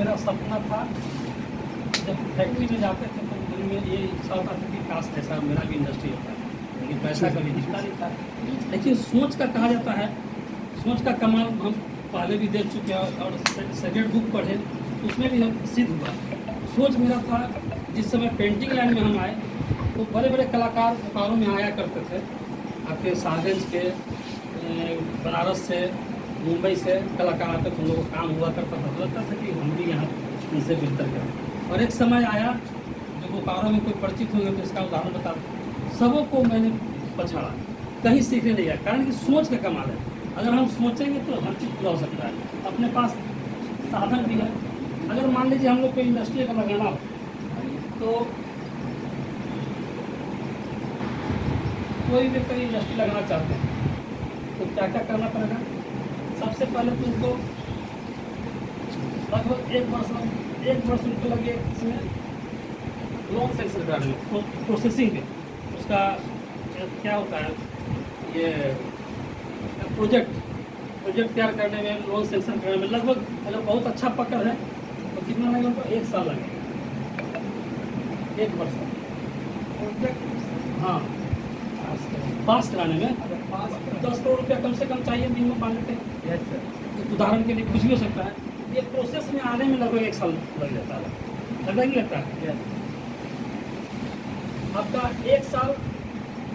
मेरा सपना था, जब फैक्ट्री में जाते थे तो मन में ये इच्छा होता था कि काश ऐसा मेरा भी इंडस्ट्री होता है, लेकिन पैसा कभी दिखता नहीं था। लेकिन सोच का कहा जाता है, सोच का कमाल हम पहले भी देख चुके हैं और सेकेंड बुक पढ़े तो उसमें भी हम सिद्ध हुआ। सोच मेरा था, जिस समय पेंटिंग लाइन में हम आए तो बड़े बड़े कलाकार बोकारो में आया करते थे, आपके साहगंज के, बनारस से, मुंबई से कलाकार आते थे, हम लोगों का काम हुआ करता था, लगता था कि हम भी यहाँ इनसे बेहतर करें। और एक समय आया जो बोकारो में कोई परिचित होंगे तो इसका उदाहरण बता, सबों को मैंने पछाड़ा, कहीं सीखने नहीं गया, कारण कि सोच का कमाल है। अगर हम सोचेंगे तो हर चीज़ पूरा हो सकता है, अपने पास साधन भी है। अगर मान लीजिए हम लोग को इंडस्ट्री का लगाना हो तो कोई भी कोई इंडस्ट्री लगाना चाहते हैं तो क्या क्या करना पड़ेगा। सबसे पहले तो उनको लगभग एक वर्ष उनको लगे इसमें लोन सेंक्शन कराने में, प्रोसेसिंग के उसका क्या होता है, ये प्रोजेक्ट तैयार करने में, लोन सेंक्शन करने में लगभग, अगर बहुत अच्छा पकड़ है तो कितना लगेगा, उनको 1 साल लगेगा, 1 वर्ष। हाँ, पास कराने में 10 करोड़ रुपया कम से कम चाहिए, मिनिमम मान लेते हैं। यस सर, उदाहरण के लिए कुछ भी हो सकता है। ये प्रोसेस में आने में लगभग 1 साल लग जाता है, लगता ही लगता है। यस, आपका 1 साल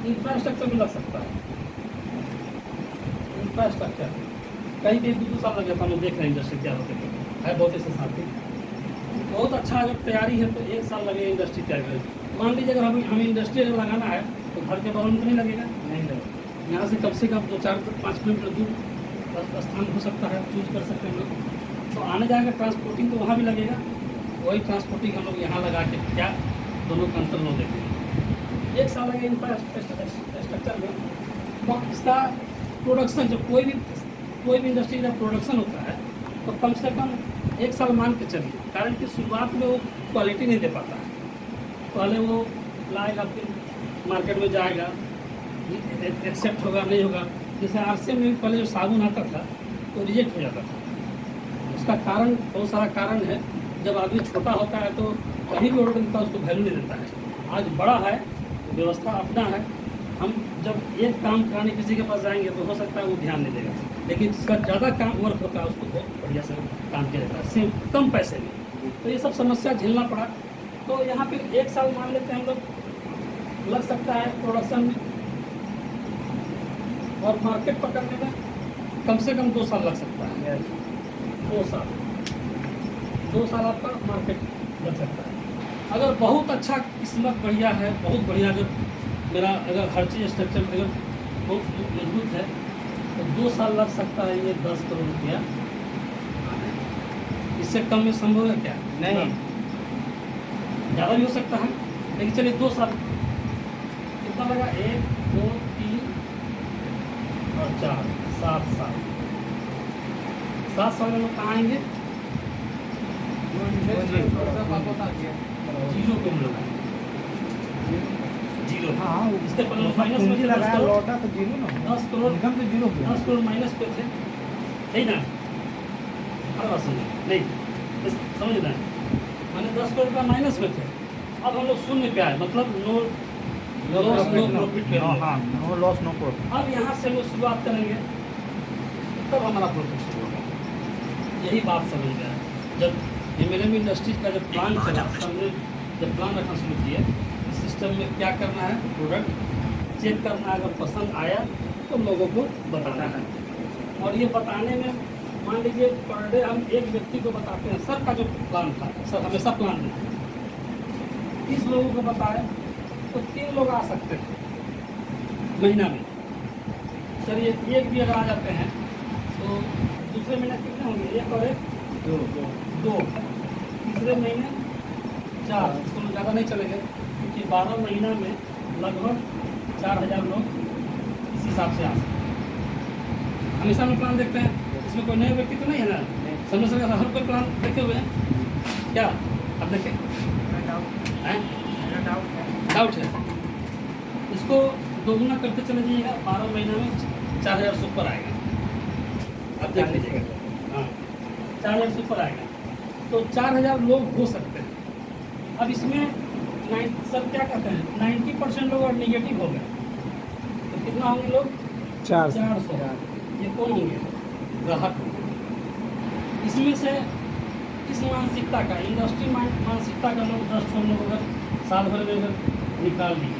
इंफ्रास्ट्रक्चर में लग सकता है। इंफ्रास्ट्रक्चर कहीं भी 2 साल लग जाता है, हम देख रहे हैं इंडस्ट्री तैयार होते है बहुत ऐसे साथी। बहुत अच्छा अगर तैयारी है तो 1 साल लगेगा इंडस्ट्री तैयार करें। मान लीजिए अगर हमें इंडस्ट्री अगर लगाना है तो घर के बगल में तो नहीं लगेगा, नहीं लगेगा। यहाँ से कम 2-4-5 किलोमीटर दूर स्थान हो सकता है, चूज कर सकते हैं लोग। तो आने जाने का ट्रांसपोर्टिंग तो वहाँ भी लगेगा, वही ट्रांसपोर्टिंग हम लोग यहाँ लगा के क्या दोनों का अंतर लोग देते हैं। 1 साल लगेगा इंफ्रास्ट्रक्चर में। तो इसका प्रोडक्शन, जब कोई भी इंडस्ट्री का प्रोडक्शन होता है तो कम से कम 1 साल मान के चलिए, कारण कि शुरुआत में वो क्वालिटी नहीं दे पाता है। पहले वो लाएगा, फिर मार्केट में जाएगा, एक्सेप्ट होगा नहीं होगा। जैसे आरसीएम में पहले जो साबुन आता था तो रिजेक्ट हो जाता था। उसका कारण, बहुत सारा कारण है। जब आदमी छोटा होता है तो कहीं भी ऑर्डर देता है उसको वैल्यू नहीं देता है। आज बड़ा है, व्यवस्था अपना है, हम जब एक काम कराने किसी के पास जाएंगे तो हो सकता है वो ध्यान नहीं देगा, लेकिन जिसका ज़्यादा काम वर्क होता है उसको बहुत बढ़िया से काम किया जाता है, सेम कम पैसे में। तो ये सब समस्या झेलना पड़ा। तो यहाँ पे 1 साल मान लेते हैं हम लोग लग सकता है प्रोडक्शन में, और मार्केट पकड़ने में कम से कम 2 साल लग सकता है। 2 साल आपका मार्केट लग सकता है। अगर बहुत अच्छा किस्मत बढ़िया है, बहुत बढ़िया, अगर हर चीज़ स्ट्रक्चर अगर बहुत मजबूत है तो 2 साल लग सकता है। ये 10 करोड़ रुपया, इससे कम में संभव है क्या? नहीं, ज़्यादा भी हो सकता है, लेकिन चलिए 2 साल कितना लगा, 1, 2, 3 और 4, 7 साल। 7 साल में लोग कहाँ आएंगे? जीरो पे हम लोग आएंगे, जीरो। हाँ, इसके माइनस में लगाया लौटा तो जीरो ना, 10 करोड़ इनकम तो जीरो, 10 करोड़ माइनस पे थे, नहीं ना? हर बात नहीं समझना है, मैंने 10 करोड़ का माइनस में थे, अब हम लोग शून्य पे आए, मतलब नो लॉस नो प्रॉफिट पे। हाँ, नो लॉस नो प्रॉफिट। अब यहाँ से हम लोग शुरुआत करेंगे तब हमारा प्रॉफिट शुरू होगा। यही बात समझ गया जब एमएलएम इंडस्ट्रीज का जब प्लान चला, हमने जब प्लान रखना शुरू किया, इस सिस्टम में क्या करना है, प्रोडक्ट चेक करना है, अगर पसंद आया तो लोगों को बताना है। और ये बताने में मान लीजिए पर डे हम एक व्यक्ति को बताते हैं, सर का जो प्लान था, सर हमेशा प्लान देते 30 लोगों को बताए तो 3 लोग आ सकते थे महीना में। चलिए एक भी अगर आ जाते हैं तो दूसरे महीने कितने होंगे, 1 और 1 2, तीसरे महीने 4, इसको ज़्यादा नहीं चलेंगे क्योंकि 12 महीना में लगभग 4000 लोग इस हिसाब से आ सकते हैं। हमेशा हम प्लान देखते हैं, इसमें कोई नए व्यक्ति तो नहीं है ना, समय समय हर कोई प्लान देखे हुए हैं क्या? अब देखें, डाउट है, इसको दोगुना करते चले जाइएगा, 12 महीना में 4000 से ऊपर आएगा। अब देख लीजिएगा, हाँ 4000 से ऊपर आएगा। तो 4000 लोग हो सकते हैं। अब इसमें सर क्या कहते हैं 90% लोग और निगेटिव हो गए तो कितना होंगे लोग 400। ये कौन होंगे ग्राहक होंगे। इसमें से इस मानसिकता का इंडस्ट्री मानसिकता का लोग 10 हम लोग अगर साल भर में अगर निकाल लिए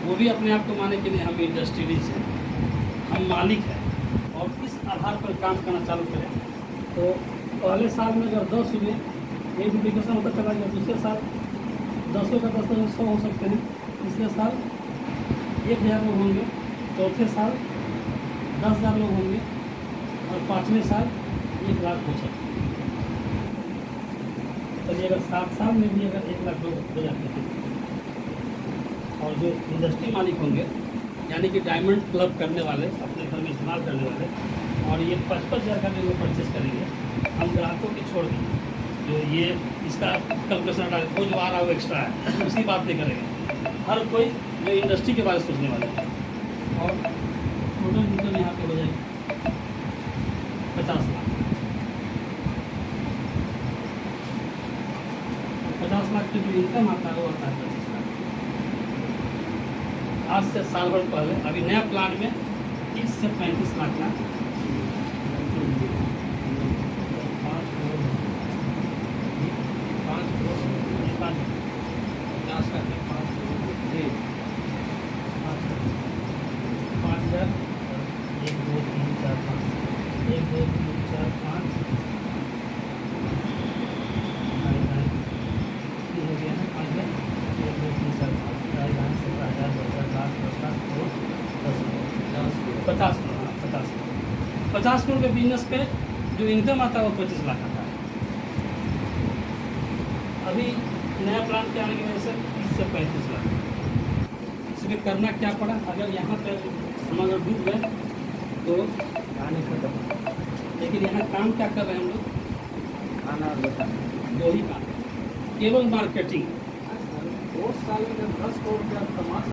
वो भी अपने आप को माने कि नहीं हम इंडस्ट्रियलिस्ट हैं, हम मालिक हैं और इस आधार पर काम करना चालू करें तो पहले साल में अगर 10 हुए एक डुप्लीकेशन होता चला गया, दूसरे साल 10 का 10 100 हो सकते हैं, तीसरे साल 1000 लोग होंगे, चौथे साल 10,000 लोग होंगे और 5वें साल 1 लाख हो सकते हैं। चलिए अगर 7 साल में भी अगर 1 लाख लोग हो जाते हैं और जो इंडस्ट्री मालिक होंगे यानी कि डायमंड क्लब करने वाले अपने घर में इस्तेमाल करने वाले और ये 55,000 का जो परचेज करेंगे, हम ग्राहकों की छोड़ देंगे जो ये इसका कैलकुलेशन डाले वो जो आ रहा है वो एक्स्ट्रा है उसकी बात नहीं करेंगे। हर कोई जो इंडस्ट्री के बारे में सोचने वाले हैं और टोटल इनकम यहाँ पे हो जाएगी 50 लाख। 50 लाख की जो इनकम आता है वो आता है 25 लाख। आज से साल भर पहले अभी नया प्लान में 30 से 35 लाख का 50 करोड़ के बिजनेस पे जो इनकम आता है वो 25 लाख आता है। अभी नया प्लान के आने की वजह से 30 से 35 लाख। इसमें करना क्या पड़ा, अगर यहाँ पे हम अगर डूब गए तो आने खत्म, लेकिन यहाँ काम क्या कर रहे हैं हम लोग, खाना और बताना। 2 ही काम, केवल मार्केटिंग। 2 साल में 10 करोड़ रुपया कमा